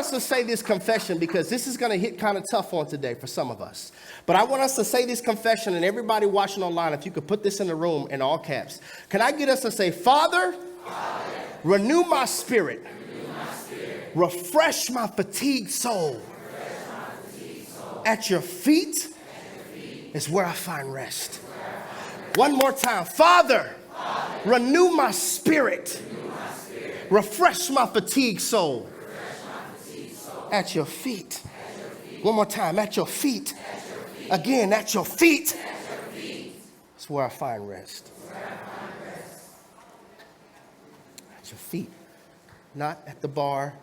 us to say this confession because this is going to hit kind of tough on today for some of us. But I want us to say this confession, and everybody watching online, if you could put this in the room in all caps. Can I get us to say, Father, renew my spirit. Refresh my fatigued soul. At your feet is where I find rest. One more time. Father, renew my spirit. Refresh my fatigued soul. At your feet. One more time. At your feet. Again, at your feet. That's where I find rest. At your feet. Not at the bar.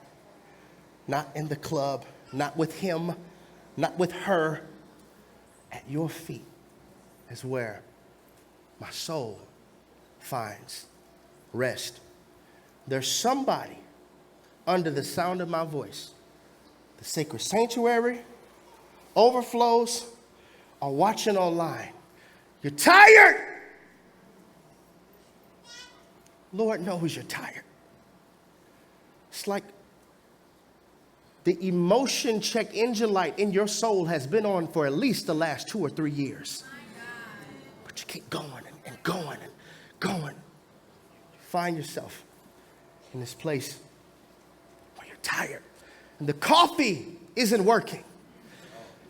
Not in the club. Not with him. Not with her. At your feet is where my soul finds rest. There's somebody under the sound of my voice. The sacred sanctuary, overflows, or watching online. You're tired. Lord knows you're tired. It's like the emotion check engine light in your soul has been on for at least the last 2 or 3 years. But you keep going and going and going. You find yourself in this place where you're tired. And the coffee isn't working.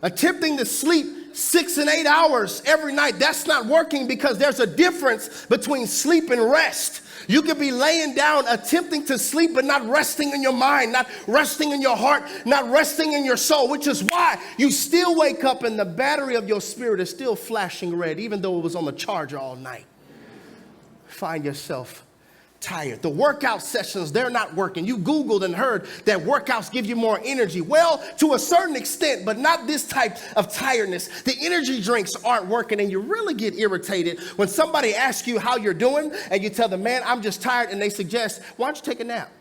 Attempting to sleep 6 and 8 hours every night, that's not working because there's a difference between sleep and rest. You could be laying down attempting to sleep but not resting in your mind, not resting in your heart, not resting in your soul, which is why you still wake up and the battery of your spirit is still flashing red, even though it was on the charger all night. Find yourself tired. The workout sessions, they're not working. You Googled and heard that workouts give you more energy. Well, to a certain extent, but not this type of tiredness. The energy drinks aren't working, and you really get irritated when somebody asks you how you're doing, and you tell them, man, I'm just tired, and they suggest, why don't you take a nap?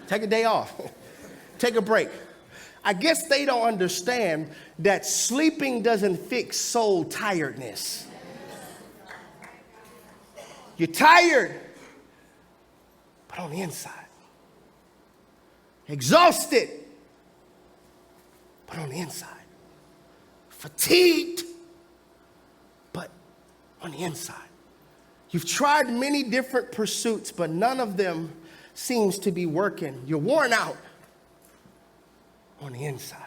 Take a day off. Take a break. I guess they don't understand that sleeping doesn't fix soul tiredness. You're tired, but on the inside. Exhausted, but on the inside. Fatigued, but on the inside. You've tried many different pursuits, but none of them seems to be working. You're worn out on the inside.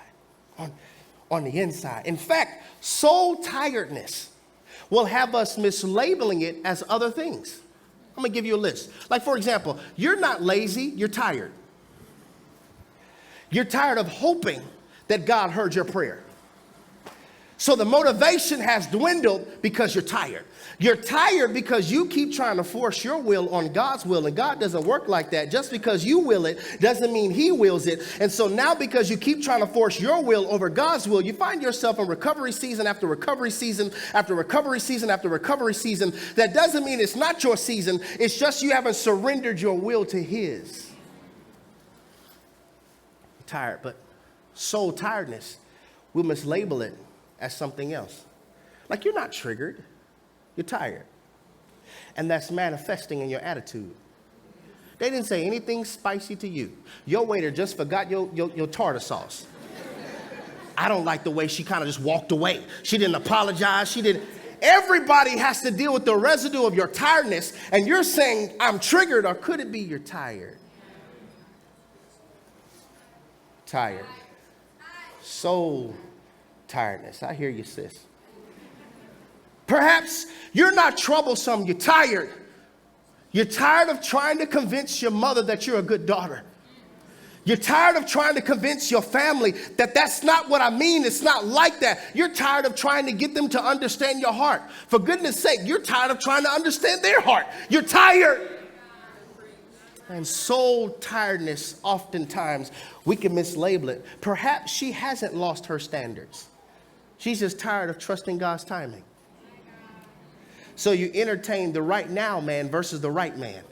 On the inside. In fact, soul tiredness will have us mislabeling it as other things. I'm going to give you a list. Like, for example, you're not lazy, you're tired. You're tired of hoping that God heard your prayer. So the motivation has dwindled because you're tired. You're tired because you keep trying to force your will on God's will, and God doesn't work like that. Just because you will it doesn't mean he wills it. And so now because you keep trying to force your will over God's will, you find yourself in recovery season after recovery season after recovery season after recovery season. That doesn't mean it's not your season. It's just you haven't surrendered your will to his. You're tired, but soul tiredness, we'll mislabel it as something else. Like, you're not triggered. You're tired. And that's manifesting in your attitude. They didn't say anything spicy to you. Your waiter just forgot your tartar sauce. I don't like the way she kind of just walked away. She didn't apologize. She didn't. Everybody has to deal with the residue of your tiredness. And you're saying, I'm triggered, or could it be you're tired? Tired. Soul tiredness. I hear you, sis. Perhaps you're not troublesome, you're tired. You're tired of trying to convince your mother that you're a good daughter. You're tired of trying to convince your family that that's not what I mean. It's not like that. You're tired of trying to get them to understand your heart. For goodness sake, you're tired of trying to understand their heart. You're tired. And soul tiredness, oftentimes, we can mislabel it. Perhaps she hasn't lost her standards. She's just tired of trusting God's timing. So you entertain the right now man versus the right man.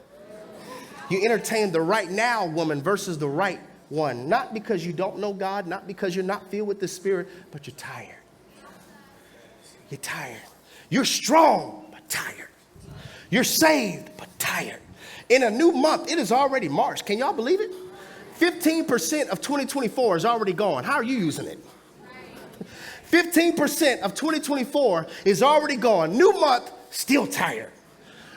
You entertain the right now woman versus the right one. Not because you don't know God, not because you're not filled with the Spirit, but you're tired. You're tired. You're strong, but tired. You're saved, but tired. In a new month, it is already March. Can y'all believe it? 15% of 2024 is already gone. How are you using it? 15% of 2024 is already gone. New month, still tired.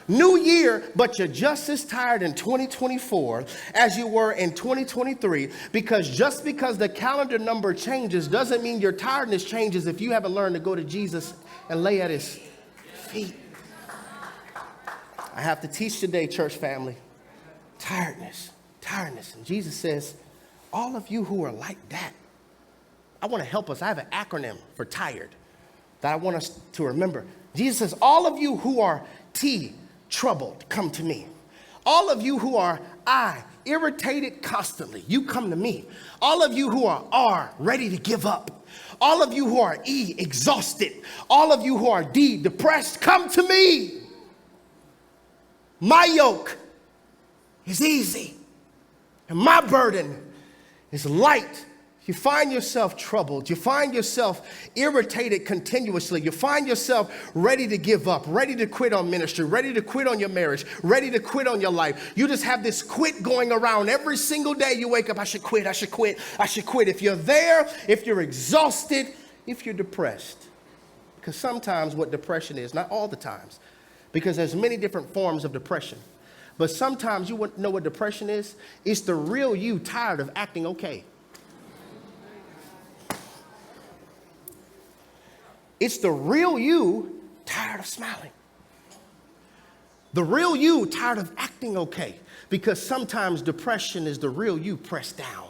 New year, but you're just as tired in 2024 as you were in 2023, because just because the calendar number changes doesn't mean your tiredness changes if you haven't learned to go to Jesus and lay at his feet. I have to teach today, church family, tiredness. And Jesus says, all of you who are like that, I want to help us. I have an acronym for tired that I want us to remember. Jesus says, all of you who are troubled, come to me. All of you who are irritated constantly, you come to me. All of you who are ready to give up. All of you who are exhausted. All of you who are depressed, come to me. My yoke is easy and my burden is light. You find yourself troubled. You find yourself irritated continuously. You find yourself ready to give up, ready to quit on ministry, ready to quit on your marriage, ready to quit on your life. You just have this quit going around every single day. You wake up, I should quit. If you're there, if you're exhausted, if you're depressed. Because sometimes what depression is, not all the times, because there's many different forms of depression. But sometimes you know what depression is? It's the real you tired of acting okay. It's the real you tired of smiling. The real you tired of acting okay. Because sometimes depression is the real you pressed down.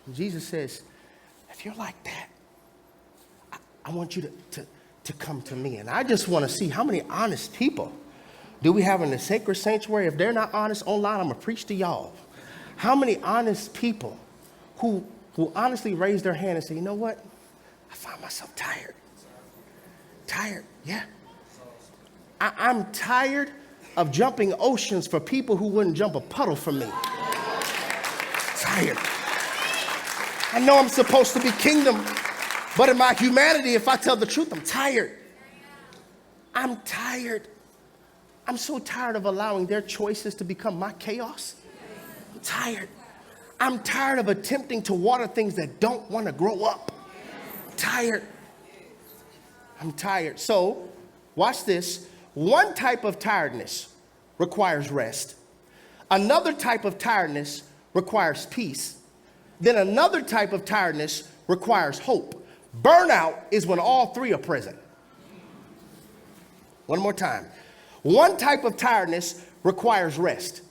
And Jesus says, if you're like that, I want you to come to me. And I just want to see how many honest people do we have in the sacred sanctuary. If they're not honest online, I'm going to preach to y'all. How many honest people who will honestly raise their hand and say, you know what? I find myself tired. Yeah. I'm tired of jumping oceans for people who wouldn't jump a puddle for me. Tired. I know I'm supposed to be kingdom, but in my humanity, if I tell the truth, I'm tired. I'm tired. I'm so tired of allowing their choices to become my chaos. I'm tired. I'm tired of attempting to water things that don't want to grow up. I'm tired. So, watch this. One type of tiredness requires rest. Another type of tiredness requires peace. Then another type of tiredness requires hope. Burnout is when all three are present. One more time. One type of tiredness requires rest.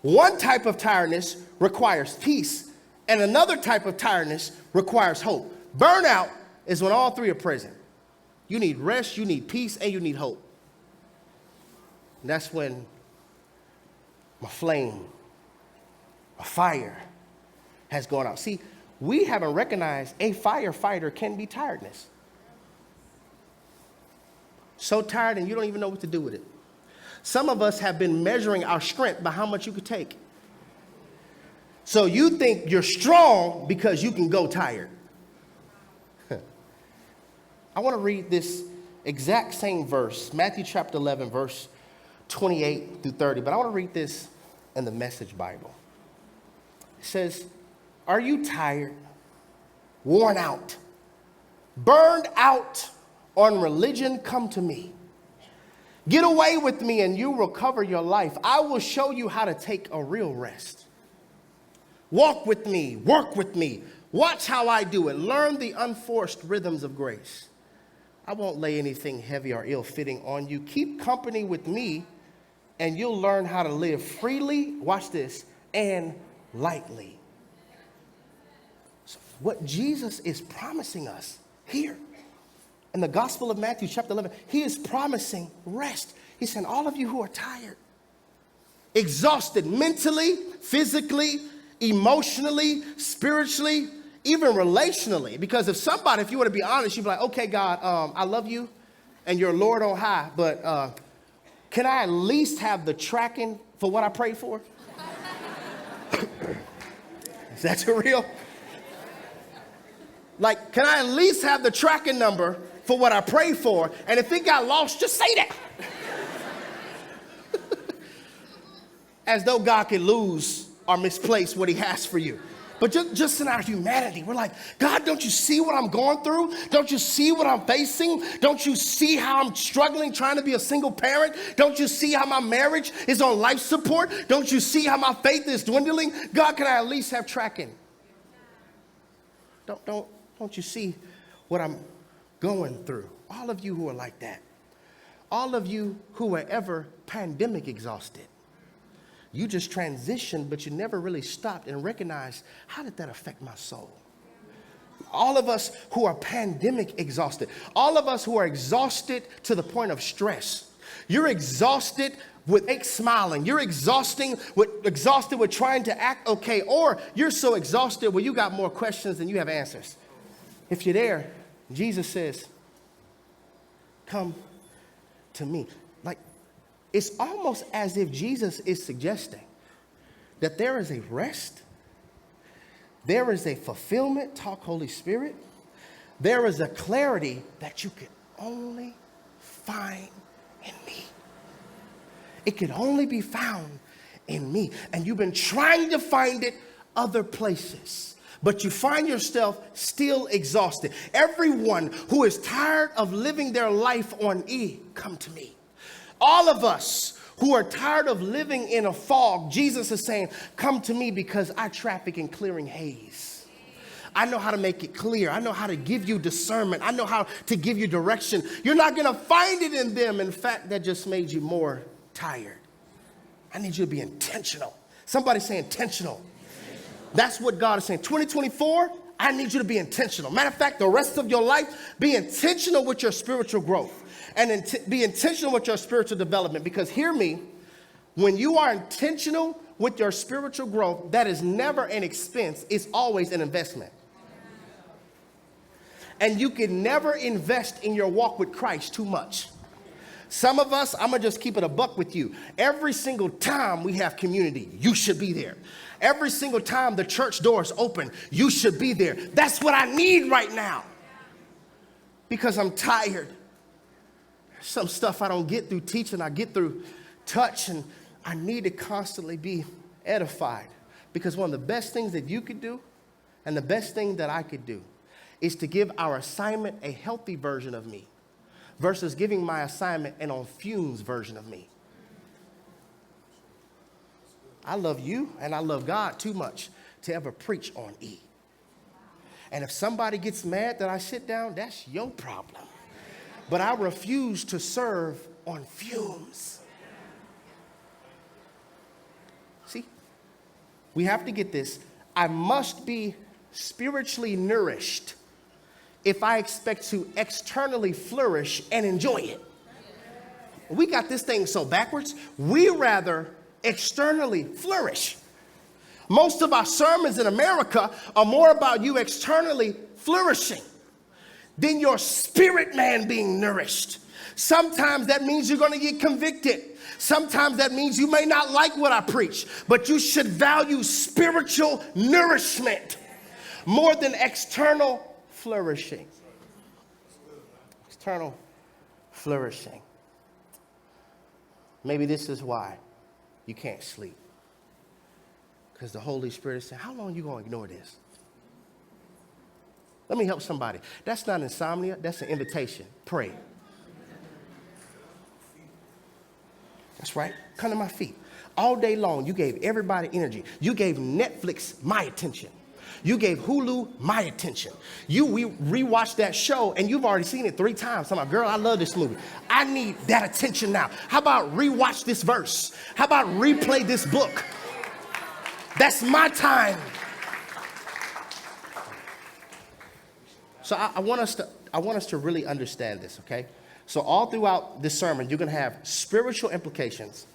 One type of tiredness requires peace, and another type of tiredness requires hope. Burnout is when all three are present. You need rest, you need peace, and you need hope. And that's when my flame, my fire has gone out. See, we haven't recognized a firefighter can be tiredness. So tired and you don't even know what to do with it. Some of us have been measuring our strength by how much you could take. So you think you're strong because you can go tired. I want to read this exact same verse, Matthew chapter 11, verse 28 through 30, but I want to read this in the Message Bible. It says, are you tired, worn out, burned out on religion? Come to me. Get away with me and you recover your life. I will show you how to take a real rest. Walk with me, work with me. Watch how I do it. Learn the unforced rhythms of grace. I won't lay anything heavy or ill-fitting on you. Keep company with me and you'll learn how to live freely, watch this, and lightly. So what Jesus is promising us here in the Gospel of Matthew chapter 11, he is promising rest. He's saying, all of you who are tired, exhausted mentally, physically, emotionally, spiritually, even relationally. Because if you want to be honest, you'd be like, okay, God, I love you and you're Lord on high, but can I at least have the tracking for what I prayed for? Is that too real? Like, can I at least have the tracking number for what I prayed for? And if it got lost, just say that. as though God could lose or misplace what he has for you. But just in our humanity, we're like, God, don't you see what I'm going through? Don't you see what I'm facing? Don't you see how I'm struggling trying to be a single parent? Don't you see how my marriage is on life support? Don't you see how my faith is dwindling? God, can I at least have tracking? Don't you see what I'm going through? All of you who are like that. All of you who were ever pandemic exhausted. You just transitioned, but you never really stopped and recognized, how did that affect my soul? All of us who are pandemic exhausted. All of us who are exhausted to the point of stress. You're exhausted with fake smiling. You're exhausted with trying to act okay. Or you're so exhausted where you got more questions than you have answers. If you're there, Jesus says, come to me. Like, it's almost as if Jesus is suggesting that there is a rest, there is a fulfillment, talk Holy Spirit, there is a clarity that you can only find in me. It can only be found in me. And you've been trying to find it other places, but you find yourself still exhausted. Everyone who is tired of living their life on E, come to me. All of us who are tired of living in a fog, Jesus is saying, come to me because I traffic in clearing haze. I know how to make it clear. I know how to give you discernment. I know how to give you direction. You're not going to find it in them. In fact, that just made you more tired. I need you to be intentional. Somebody say intentional. That's what God is saying. 2024, I need you to be intentional. Matter of fact, the rest of your life, be intentional with your spiritual growth. And be intentional with your spiritual development. Because hear me, when you are intentional with your spiritual growth, that is never an expense. It's always an investment. And you can never invest in your walk with Christ too much. Some of us, I'm going to just keep it a buck with you. Every single time we have community, you should be there. Every single time the church doors open, you should be there. That's what I need right now. Because I'm tired. Some stuff I don't get through teaching, I get through touch, and I need to constantly be edified. Because one of the best things that you could do, and the best thing that I could do, is to give our assignment a healthy version of me, versus giving my assignment an on fumes version of me. I love you and I love God too much to ever preach on E. And if somebody gets mad that I sit down, that's your problem. But I refuse to serve on fumes. See, we have to get this. I must be spiritually nourished if I expect to externally flourish and enjoy it. We got this thing so backwards. We rather externally flourish. Most of our sermons in America are more about you externally flourishing than your spirit man being nourished. Sometimes that means you're going to get convicted. Sometimes that means you may not like what I preach, but you should value spiritual nourishment more than external flourishing. External flourishing. Maybe this is why you can't sleep. Because the Holy Spirit is saying, how long are you going to ignore this? Let me help somebody. That's not insomnia. That's an invitation. Pray. That's right. Come to my feet. All day long, you gave everybody energy. You gave Netflix my attention. You gave Hulu my attention. We rewatched that show, and you've already seen it 3 times. I'm like, girl, I love this movie. I need that attention now. How about rewatch this verse? How about replay this book? That's my time. So I want us to really understand this, okay? So all throughout this sermon, you're going to have spiritual implications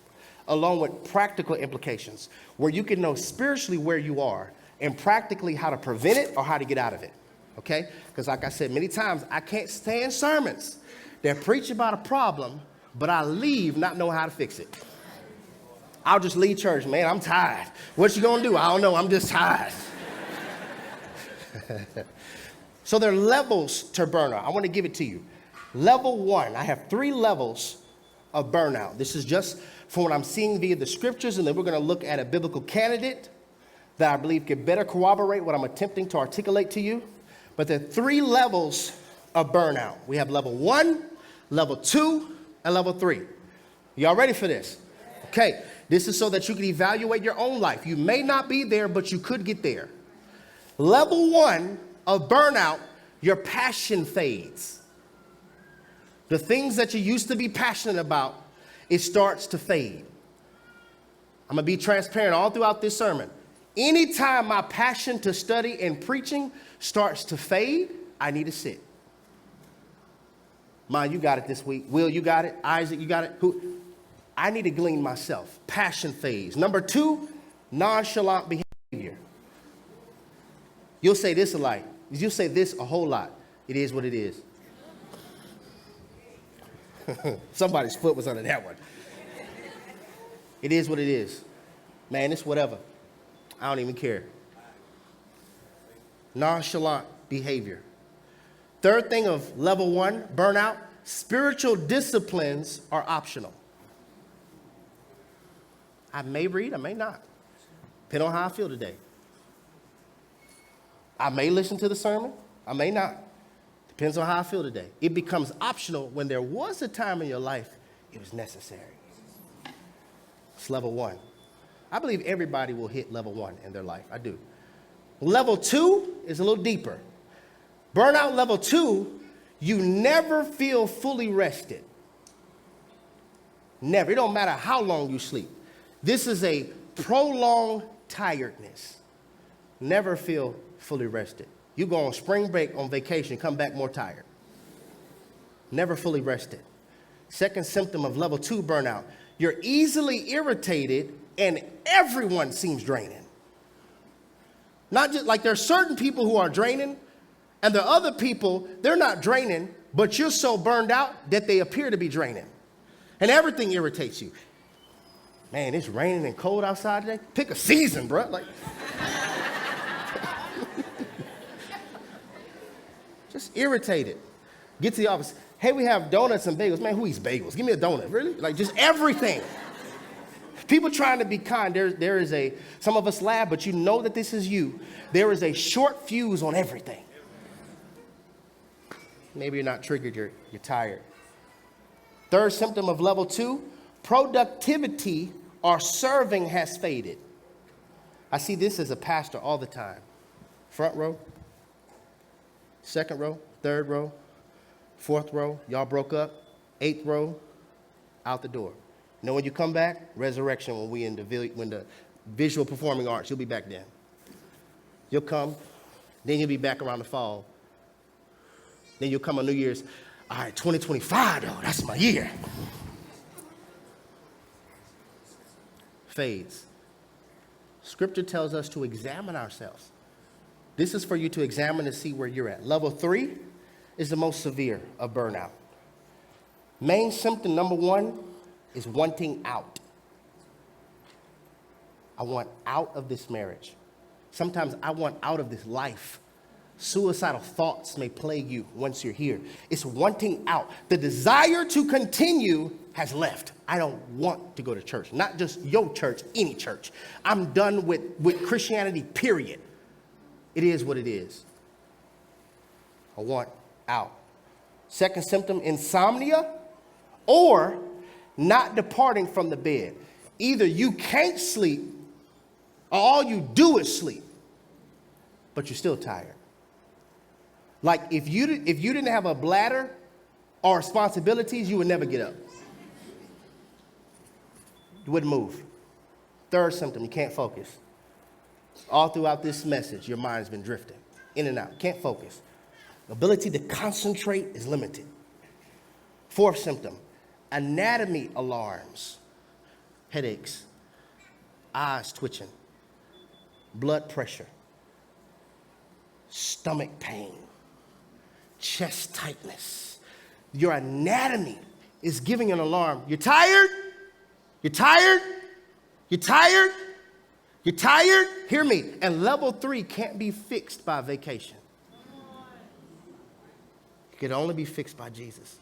along with practical implications where you can know spiritually where you are and practically how to prevent it or how to get out of it, okay? Because like I said many times, I can't stand sermons that preach about a problem, but I leave not knowing how to fix it. I'll just leave church, man, I'm tired. What you gonna do? I don't know, I'm just tired. So there are levels to burnout. I want to give it to you. Level 1, I have 3 levels of burnout. This is just from what I'm seeing via the scriptures, and then we're going to look at a biblical candidate that I believe can better corroborate what I'm attempting to articulate to you. But there are 3 levels of burnout. We have level 1, level 2, and level 3. Y'all ready for this? Okay, this is so that you can evaluate your own life. You may not be there, but you could get there. Level 1 of burnout, your passion fades. The things that you used to be passionate about, it starts to fade. I'm going to be transparent all throughout this sermon. Anytime my passion to study and preaching starts to fade, I need to sit. Ma, you got it this week. Will, you got it. Isaac, you got it. Who? I need to glean myself. Passion phase. Number 2, nonchalant behavior. You'll say this a lot. You'll say this a whole lot. It is what it is. Somebody's foot was under that one. It is what it is. Man, it's whatever. I don't even care. Nonchalant behavior. Third thing of level 1, burnout, spiritual disciplines are optional. I may read, I may not. Depending on how I feel today. I may listen to the sermon, I may not. Depends on how I feel today. It becomes optional when there was a time in your life it was necessary. It's level 1. I believe everybody will hit level 1 in their life. I do. Level 2 is a little deeper. Burnout level 2, you never feel fully rested. Never. It don't matter how long you sleep. This is a prolonged tiredness. Never feel fully rested. You go on spring break, on vacation, come back more tired. Never fully rested. Second symptom of level 2 burnout, you're easily irritated and everyone seems draining. Not just like there are certain people who are draining and there are other people, they're not draining, but you're so burned out that they appear to be draining. And everything irritates you. Man, it's raining and cold outside today. Pick a season, bro. Like, just irritated. Get to the office. Hey, we have donuts and bagels. Man, who eats bagels? Give me a donut. Really? Like, just everything. People trying to be kind. There is a, some of us laugh, but you know that this is you. There is a short fuse on everything. Maybe you're not triggered, you're tired. Third symptom of level 2, productivity or serving has faded. I see this as a pastor all the time. Front row, second row, third row, fourth row, y'all broke up, 8th row, out the door. You know when you come back? Resurrection, when the visual performing arts, you'll be back then. You'll come, then you'll be back around the fall. Then you'll come on New Year's. All right, 2025 though, that's my year. Fades. Scripture tells us to examine ourselves. This is for you to examine and see where you're at. Level 3 is the most severe of burnout. Main symptom number 1 is wanting out. I want out of this marriage. Sometimes I want out of this life. Suicidal thoughts may plague you once you're here. It's wanting out. The desire to continue has left. I don't want to go to church. Not just your church, any church. I'm done with Christianity, period. It is what it is. I want out. Second symptom, insomnia or not departing from the bed. Either you can't sleep or all you do is sleep, but you're still tired. Like if you didn't have a bladder or responsibilities, you would never get up. You wouldn't move. Third symptom, you can't focus. All throughout this message, your mind's been drifting in and out. Can't focus. Ability to concentrate is limited. Fourth symptom, anatomy alarms, headaches, eyes twitching, blood pressure, stomach pain, chest tightness. Your anatomy is giving an alarm. You're tired? You're tired? You're tired? You're tired? Hear me. And level 3 can't be fixed by vacation. It can only be fixed by Jesus.